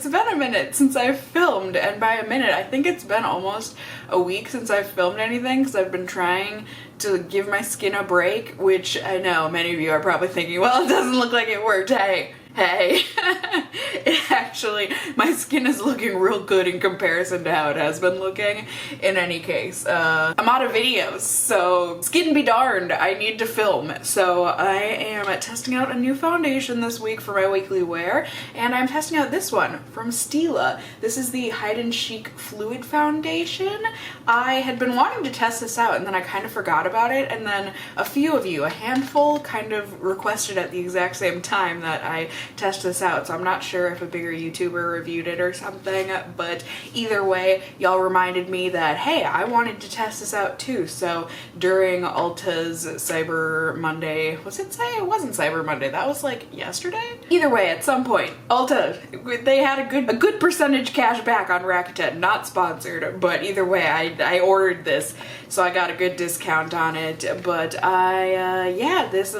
it's been a minute since I've filmed, and by a minute I think it's been almost a week since I've filmed anything because I've been trying to give my skin a break, which I know many of you are probably thinking, well, it doesn't look like it worked. Hey, it actually, my skin is looking real good in comparison to how it has been looking. In any case, I'm out of videos, so skin be darned, I need to film. So I am testing out a new foundation this week for my weekly wear, and I'm testing out this one from Stila. This is the Hide and Chic Fluid Foundation. I had been wanting to test this out, and then I kind of forgot about it, and then a few of you, a handful, kind of requested at the exact same time that I test this out, so I'm not sure if a bigger YouTuber reviewed it or something, but either way, y'all reminded me that, hey, I wanted to test this out too. So during Ulta's Cyber Monday, was it It wasn't Cyber Monday, that was like yesterday? Either way, at some point, Ulta, they had a good percentage cash back on Rakuten, not sponsored, but either way, I ordered this, so I got a good discount on it. But yeah, this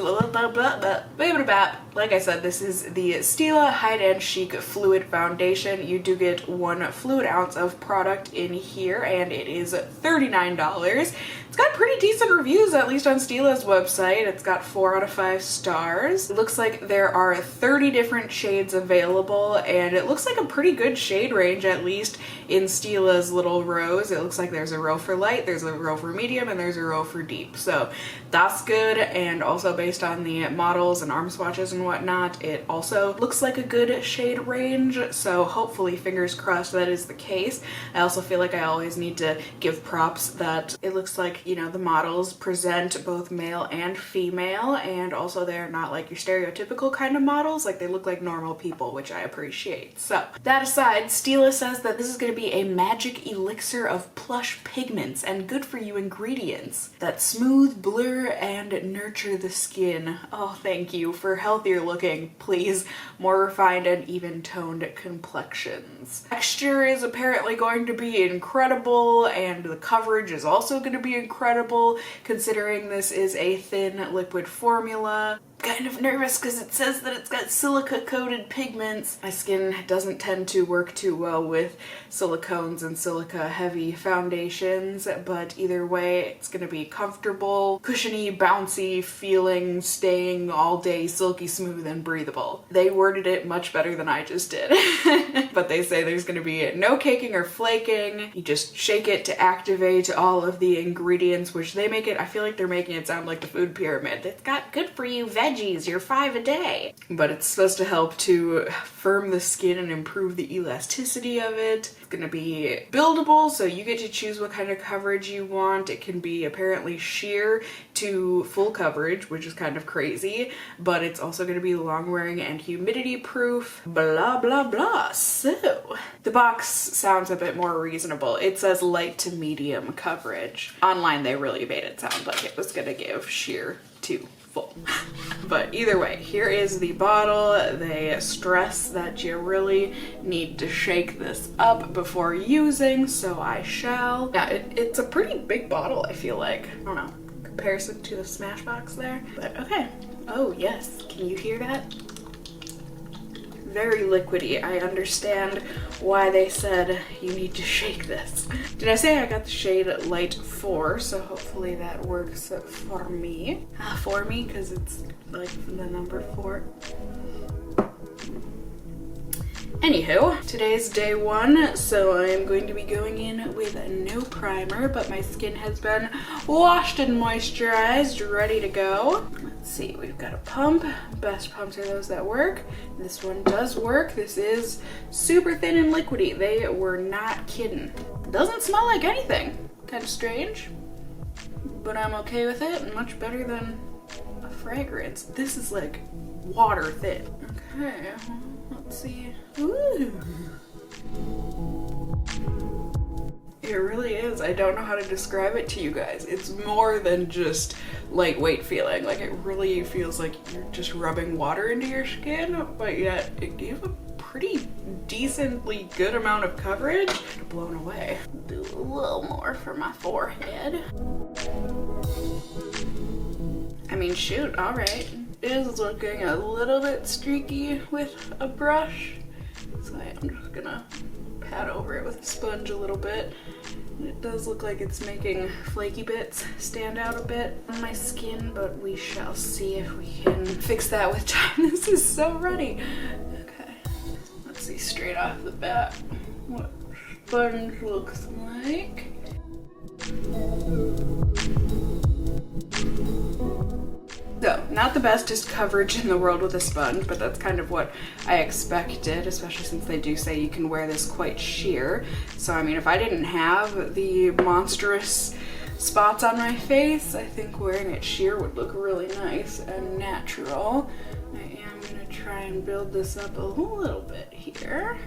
like I said, this is the Stila Hide and Chic Fluid Foundation. You do get 1 fluid ounce of product in here, and it is $39. It's got pretty decent reviews, at least on Stila's website. It's got 4 out of 5 stars. It looks like there are 30 different shades available, and it looks like a pretty good shade range, at least in Stila's little rows. It looks like there's a row for light, there's a row for medium, and there's a row for deep. So that's good, and also based on the models and arm swatches and whatnot, it also looks like a good shade range, so hopefully, fingers crossed, that is the case. I also feel like I always need to give props that it looks like, you know, the models present both male and female, and also they're not like your stereotypical kind of models, like they look like normal people, which I appreciate. So that aside, Stila says that this is going to be a magic elixir of plush pigments and good for you ingredients that smooth, blur, and nurture the skin. Oh, thank you. For healthier looking, please, more refined and even toned complexions. Texture is apparently going to be incredible, and the coverage is also going to be incredible considering this is a thin liquid formula. Kind of nervous because it says that it's got silica coated pigments. My skin doesn't tend to work too well with silicones and silica heavy foundations, but either way, it's gonna be comfortable, cushiony, bouncy feeling, staying all day silky smooth and breathable. They worded it much better than I just did. But they say there's gonna be no caking or flaking. You just shake it to activate all of the ingredients, which they make it, I feel like they're making it sound like the food pyramid. It's got good for you veggies, you're 5 a day. But it's supposed to help to firm the skin and improve the elasticity of it. It's gonna be buildable, so you get to choose what kind of coverage you want. It can be apparently sheer to full coverage, which is kind of crazy, but it's also gonna be long wearing and humidity proof, blah blah blah. So the box sounds a bit more reasonable. It says light to medium coverage. Online they really made it sound like it was gonna give sheer to full. But either way, here is the bottle. They stress that you really need to shake this up before using, so I shall. Yeah, it's a pretty big bottle, I feel like. I don't know, comparison to the Smashbox there, but okay. Oh yes, can you hear that? Very liquidy. I understand why they said you need to shake this. Did I say I got the shade Light 4, so hopefully that works for me. For me, because it's like the number 4. Anywho, today's day 1, so I'm going to be going in with no primer, but my skin has been washed and moisturized, ready to go. Let's see, we've got a pump. Best pumps are those that work. This one does work. This is super thin and liquidy. They were not kidding. Doesn't smell like anything. Kind of strange, but I'm okay with it. Much better than a fragrance. This is like water thin. Okay, let's see. Ooh. It really is. I don't know how to describe it to you guys. It's more than just lightweight feeling. Like, it really feels like you're just rubbing water into your skin, but yet it gave a pretty decently good amount of coverage. I'm blown away. Do a little more for my forehead. I mean, shoot, all right. It is looking a little bit streaky with a brush. So I am just gonna pat over it with a sponge a little bit. And it does look like it's making flaky bits stand out a bit on my skin, but we shall see if we can fix that with time. This is so runny. Okay, let's see straight off the bat what sponge looks like. So, not the bestest coverage in the world with a sponge, but that's kind of what I expected, especially since they do say you can wear this quite sheer. So, I mean, if I didn't have the monstrous spots on my face, I think wearing it sheer would look really nice and natural. I am gonna try and build this up a little bit here.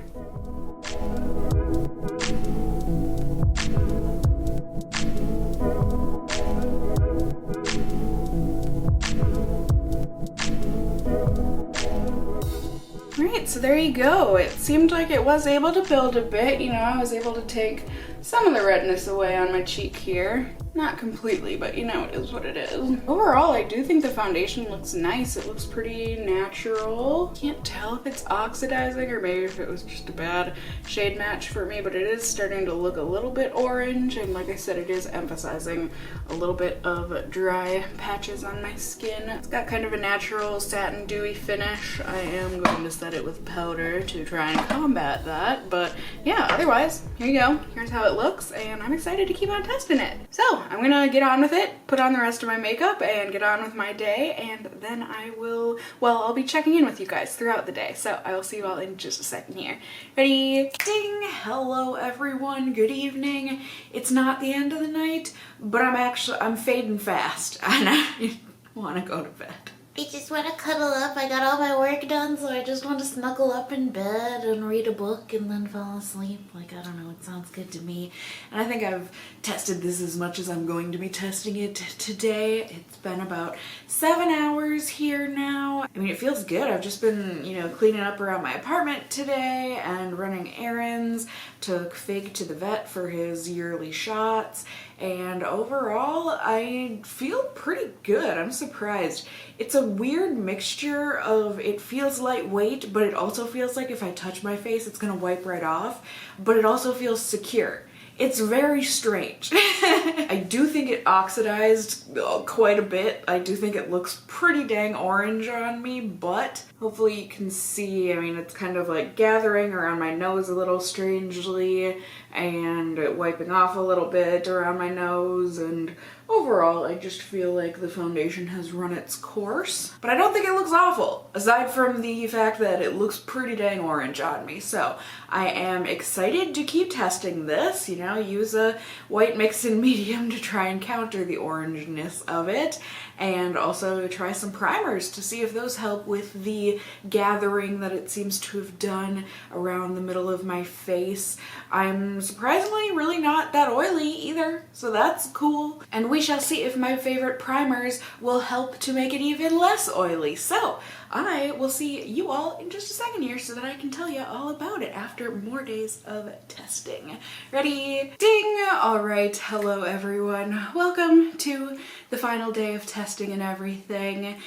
Right, so there you go. It seemed like it was able to build a bit. You know, I was able to take some of the redness away on my cheek here. Not completely, but you know, it is what it is. Overall, I do think the foundation looks nice. It looks pretty natural. Can't tell if it's oxidizing or maybe if it was just a bad shade match for me, but it is starting to look a little bit orange. And like I said, it is emphasizing a little bit of dry patches on my skin. It's got kind of a natural satin dewy finish. I am going to set it with powder to try and combat that. But yeah, otherwise, here you go. Here's how it looks, and I'm excited to keep on testing it. So I'm gonna get on with it, put on the rest of my makeup, and get on with my day, and then I will, well, I'll be checking in with you guys throughout the day. So I will see you all in just a second here. Ready? Ding! Hello everyone, good evening. It's not the end of the night, but I'm fading fast, and I wanna go to bed. I just want to cuddle up. I got all my work done, so I just want to snuggle up in bed and read a book and then fall asleep. Like, I don't know, it sounds good to me. And I think I've tested this as much as I'm going to be testing it today. It's been about 7 hours here now. I mean, it feels good. I've just been, you know, cleaning up around my apartment today and running errands. Took Fig to the vet for his yearly shots. And overall, I feel pretty good. I'm surprised. It's a weird mixture of, it feels lightweight, but it also feels like if I touch my face, it's gonna wipe right off, but it also feels secure. It's very strange. I do think it oxidized quite a bit. I do think it looks pretty dang orange on me, but hopefully you can see, I mean, it's kind of like gathering around my nose a little strangely and wiping off a little bit around my nose, and overall I just feel like the foundation has run its course. But I don't think it looks awful, aside from the fact that it looks pretty dang orange on me. So I am excited to keep testing this, you know, use a white mix-in medium to try and counter the orangeness of it, and also try some primers to see if those help with the gathering that it seems to have done around the middle of my face. I'm surprisingly really not that oily either, so that's cool. And we shall see if my favorite primers will help to make it even less oily. So I will see you all in just a second here so that I can tell you all about it after more days of testing. Ready? Ding! All right, hello everyone. Welcome to the final day of testing and everything.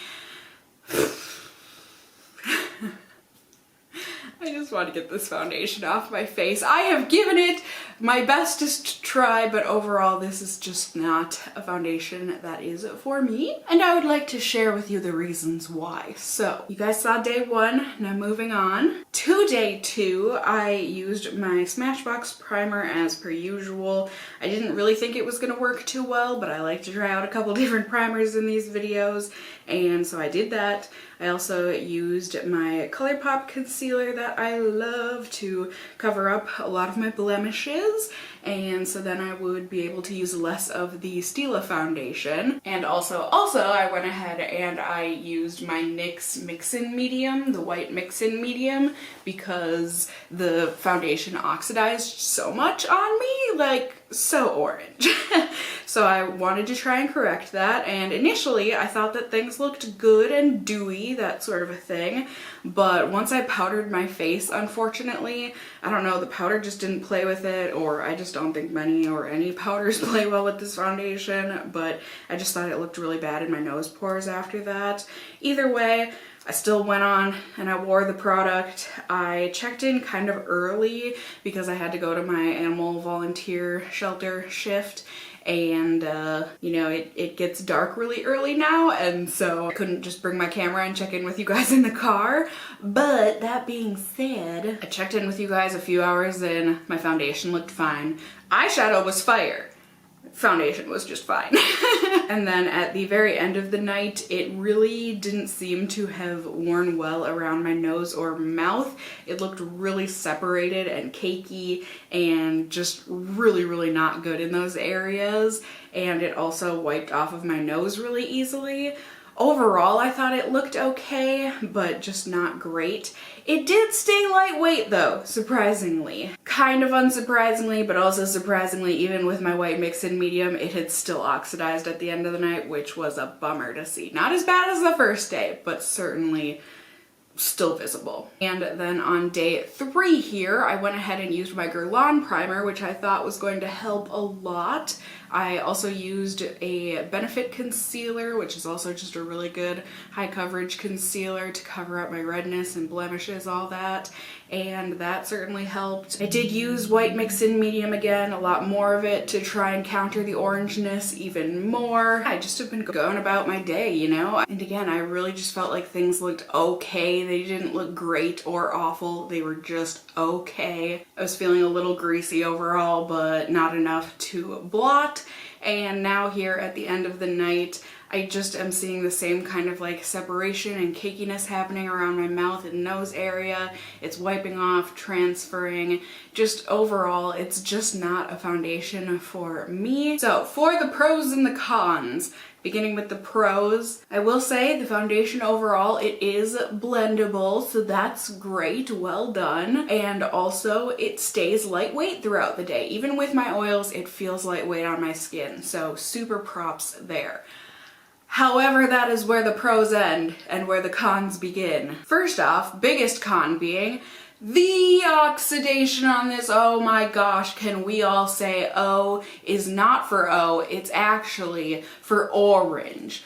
I just want to get this foundation off my face. I have given it my bestest try, but overall this is just not a foundation that is for me. And I would like to share with you the reasons why. So, you guys saw day 1, now moving on. To day 2, I used my Smashbox primer as per usual. I didn't really think it was going to work too well, but I like to try out a couple different primers in these videos, and so I did that. I also used my ColourPop concealer that I love to cover up a lot of my blemishes, and so then I would be able to use less of the Stila foundation. And also I went ahead and I used my NYX mix-in medium, the white mix-in medium, because the foundation oxidized so much on me, like so orange. So I wanted to try and correct that, and initially I thought that things looked good and dewy, that sort of a thing, but once I powdered my face, unfortunately, I don't know, the powder just didn't play with it, or I just don't think many or any powders play well with this foundation, but I just thought it looked really bad in my nose pores after that. Either way, I still went on and I wore the product. I checked in kind of early because I had to go to my animal volunteer shelter shift, and you know, it gets dark really early now, and so I couldn't just bring my camera and check in with you guys in the car. But that being said, I checked in with you guys a few hours in. My foundation looked fine. Eyeshadow was fire. Foundation was just fine. And then at the very end of the night, it really didn't seem to have worn well around my nose or mouth. It looked really separated and cakey and just really not good in those areas. And it also wiped off of my nose really easily. Overall, I thought it looked okay, but just not great. It did stay lightweight though, surprisingly. Kind of unsurprisingly, but also surprisingly, even with my white mix in medium, it had still oxidized at the end of the night, which was a bummer to see. Not as bad as the first day, but certainly still visible. And then on day 3 here, I went ahead and used my Guerlain primer, which I thought was going to help a lot. I also used a Benefit concealer, which is also just a really good high coverage concealer to cover up my redness and blemishes, all that, and that certainly helped. I did use white mix in medium again, a lot more of it, to try and counter the orangeness even more. I just have been going about my day, you know? And again, I really just felt like things looked okay. They didn't look great or awful. They were just okay. I was feeling a little greasy overall, but not enough to blot. And now here at the end of the night, I just am seeing the same kind of like separation and cakiness happening around my mouth and nose area. It's wiping off, transferring. Just overall, it's just not a foundation for me. So for the pros and the cons, beginning with the pros, I will say the foundation overall, it is blendable, so that's great, well done. And also it stays lightweight throughout the day. Even with my oils, it feels lightweight on my skin, so super props there. However, that is where the pros end and where the cons begin. First off, biggest con being the oxidation on this. Oh my gosh, can we all say O is not for O, it's actually for orange.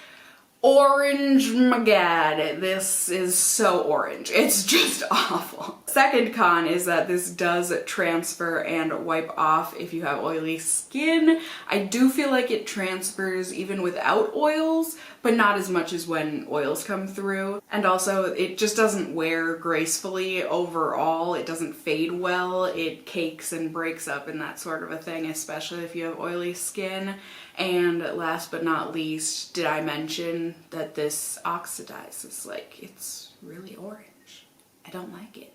Orange, my god, this is so orange. It's just awful. Second con is that this does transfer and wipe off if you have oily skin. I do feel like it transfers even without oils, but not as much as when oils come through. And also, it just doesn't wear gracefully overall. It doesn't fade well. It cakes and breaks up and that sort of a thing, especially if you have oily skin. And last but not least, did I mention that this oxidizes? Like, it's really orange. I don't like it.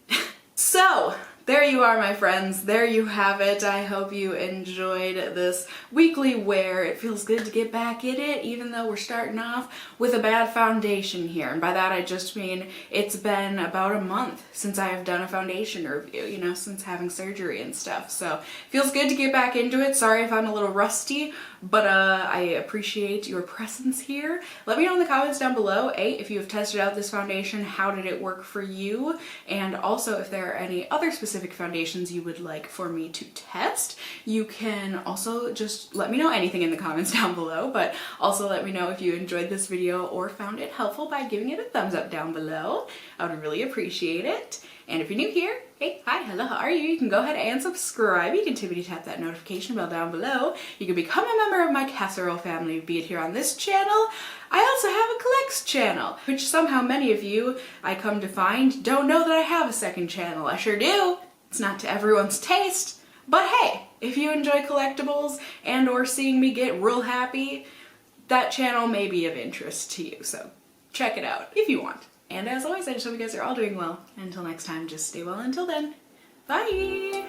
So, there you are, my friends. There you have it. I hope you enjoyed this weekly wear. It feels good to get back in it, even though we're starting off with a bad foundation here. And by that, I just mean it's been about a month since I have done a foundation review, you know, since having surgery and stuff. So, it feels good to get back into it. Sorry if I'm a little rusty, but I appreciate your presence here. Let me know in the comments down below, if you have tested out this foundation, how did it work for you? And also, if there are any other specific foundations you would like for me to test. You can also just let me know anything in the comments down below, but also let me know if you enjoyed this video or found it helpful by giving it a thumbs up down below. I would really appreciate it. And if you're new here, hey, hi, hello, how are you? You can go ahead and subscribe. You can tippity tap that notification bell down below. You can become a member of my casserole family, be it here on this channel. I also have a collects channel, which somehow many of you, I come to find, don't know that I have a second channel. I sure do. It's not to everyone's taste, but hey, if you enjoy collectibles and or seeing me get real happy, that channel may be of interest to you, so check it out if you want. And as always, I just hope you guys are all doing well. Until next time, just stay well until then. Bye!